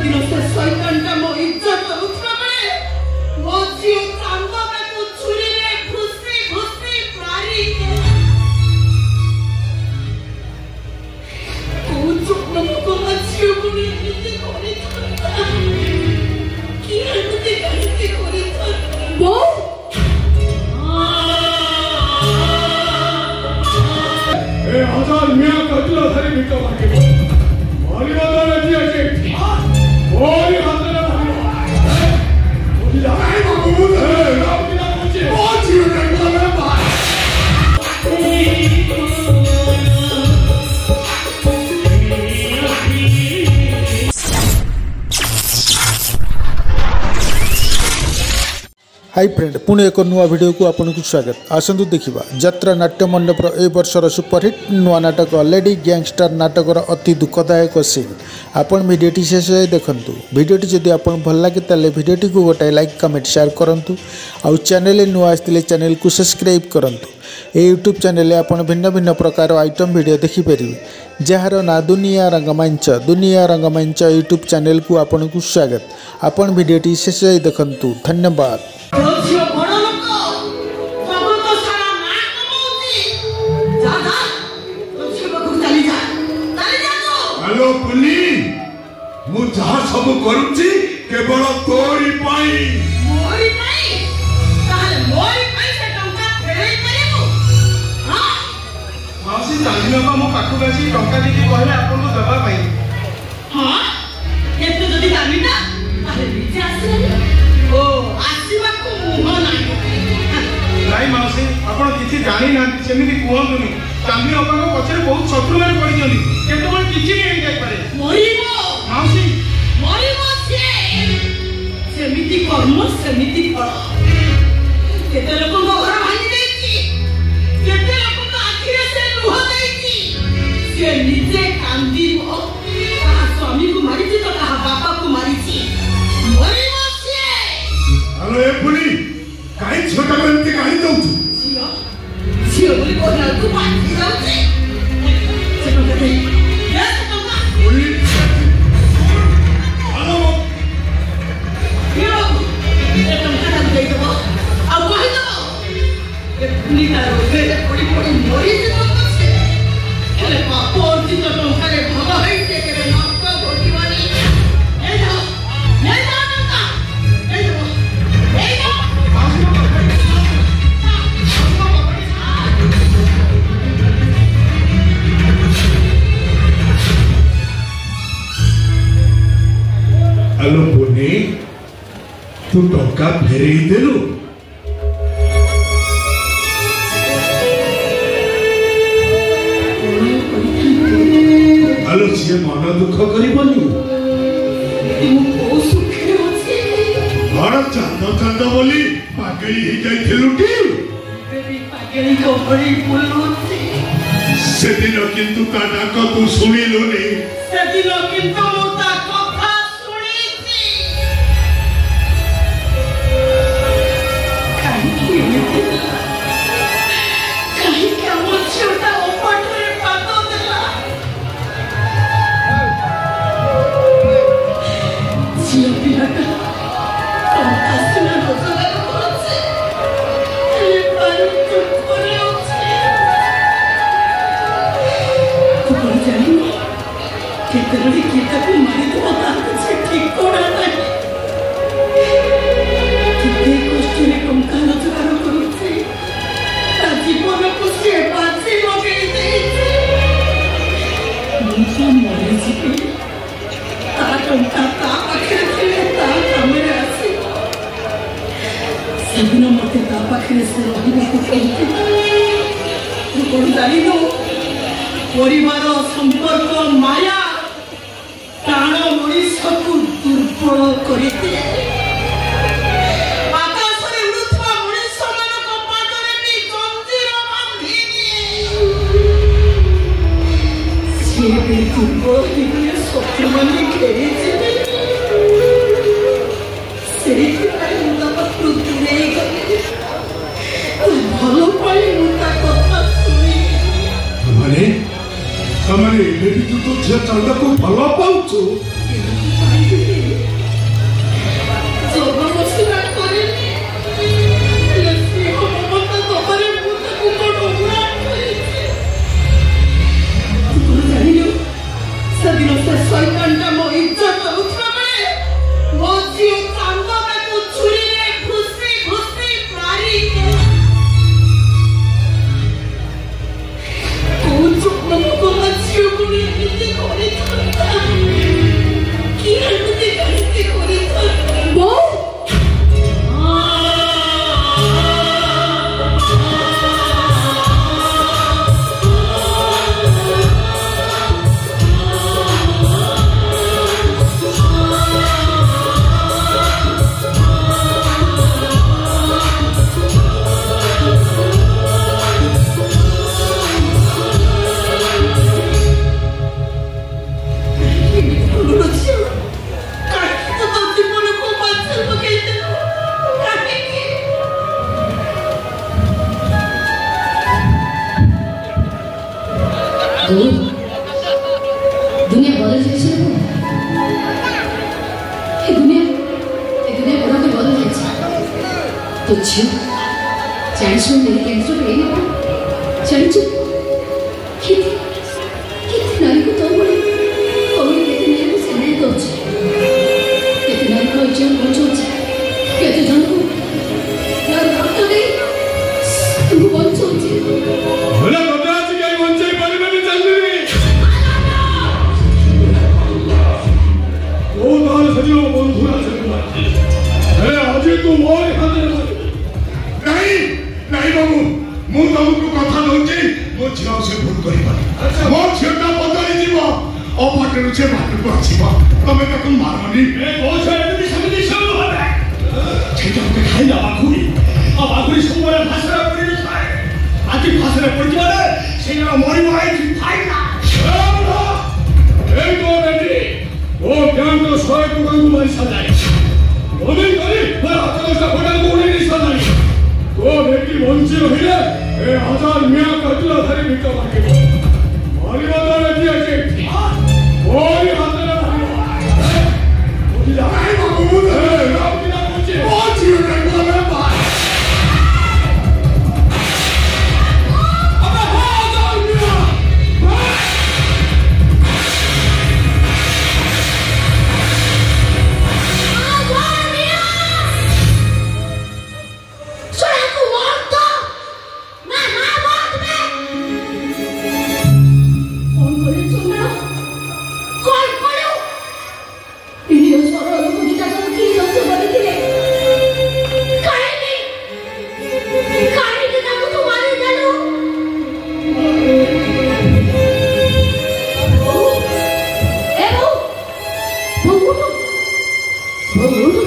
दिन से शैतान का मो इज्जत उठा में वो जीव चांदा को छुरी में घुसी घुसी मारी को चुप को मच्छी को नीति कोनी की नीति करती कोनी वो ए हजार मियां कतला धरी बिका माके मारी वाला जी आके ओरी हातला धरी ओरी लाए बाबू ए राम की ना मुझे ओ जीव देखला मेरा भाई हाई फ्रेंड पुणे एक नुआ वीडियो को आपन को स्वागत। आसतु देखा यात्रा नाट्य मंडपर ए वर्षर सुपरहिट नुआ नाटक लेडी गैंगस्टर नाटकर अति दुखदायक सीन आपन भिडियोटी शेष देखूँ। भिडियोटी जदि आपन भल लगे ताले भिडियोटी को गोटाए लाइक कमेंट शेयर करूँ। आउ चैनल नुआ आसते चैनल को सब्सक्राइब करूँ। ये यूट्यूब चैनल आपन भिन्न भिन्न प्रकार आइटम वीडियो देखिपारे जार ना दुनिया रंगमंच यूट्यूब चैनल को आपन को स्वागत। आपन भिडियोटी शेष देखूँ। धन्यवाद। हेलो पुनी मु जहा सब करूची केवल तोरी पाई मोरी पाई ताले मोरी पाई से टंका फेरई करिबो हां मासी जानिना का मो पाखु गासी टंका देकी कहले आपन को दबा पाई हां एते जदी जानि ना ताले नीचे आसीला ओ आसीबा को मुह नाही मासी आपन किछि जानि ना सेमिति कहंतुनी चांदी अपन को पछरे बहुत शत्रु माने पड़ी जनी केतबल किछि नहीं जाय पारे मोरीबो मासी मोरीबो सेमिति कर्म सेमिति फल केते लोक को घर भांगी देछि केते लोक को आखिरे से लुह देछि से निजे कांदीबो ता स्वामी को मारिछि तो ता बापा को मारिछि मोरीबो हेलो ए पुनी काई छोटा बनते काई दउछु जियो बोली कोना को पानी जाउछि चलो गए ये तो का पुनी हेलो यो ये तो का दे दो अब कहि दो ये पुनी का रोगे पड़ी पड़ी मोरी से तो छे अरे बाप और जी तो करे भगा है से के नाक को गोटीवानी ए जाओ टंका ए जाओ हेलो पुनी तू टंका फेरई देलु हेलो से मन दुख करबनी ओ सुखे होछि बड़ चांद बोली पागली ही जाइथिलु टी बेबी पागली को बड़ी बुलुछि से दिन किंतु ता डाक तू सुनिलु नहीं से दिन किंतु ता कथा सुनिछि काहे के मो छोटा ओपटरे पातो देला जियो पिलाटा आसना रोजगार करछे ए पानी तो करे होछि तू कोन जानी केते लड़की को मारी दो ता से ठीक कोना नहीं कितने कष्ट में टंका रोजगार करुछे ता जीवन को से बाजी लगे देछे मुझे मरे जीवे ता टंका ता पाखे थे ता हमरे आसी सेदिन मते ता पाखे से रहिबा को कहते तू कोन जानी नो परिवार संपर्क माया प्राण मनीष को दुर्बल करते आकाशरे उड़ुथवा मनीष मान पादरे भी जंजीर बांधी से भी दुर्बल हिने शत्रु माने घेरी जिवे से मुदा पृथ्वी नहीं गले भलो पाई मुदा कथा सुनी हमारे हमारे बेटी तू तो झे चंदा को भलो पाउछु तो झील जान सुन मेरे कैंसर पे ना जान चुप कितने नारी को तो बोले कोई कितने नारी को सहने दो कितने नारी को इज्जत बचो कितने जन को यार रक्त नहीं तुम बचो बोला बता जी क्या बंचे पानी में चल रही वो दाल सजियो बंधुरा चलना अरे आज तू मोर हाथ नहीं नहीं बाबू मु तुमको कथा दउची मो झिया से भूल करी बानी मो झिया बदली जीव अपाटरू से बाटू आसीबा तमे ताको मारनी ए बहुत सारे भी समझी सब होबे छेटा के खाई ना बाखुरी आ बाखुरी सबरे भाषा पड़ी थाए आती भाषा पड़ी माने सेना मरी माई फाई ना ए तो बेटी वो ज्ञान तो सोए को मारी सजाई ओने करी पर हाथ से फोटा को नहीं सजाई तो बेटी वंचित होइले ए हजार मिया कतला धरी बिका माके मारी वाला बेटी आके ओरी हातला धरी ओरी लगाई बाबू ए राम की ना पूछे ओ जीव रे बोले भाई अबे हजार मिया Oh,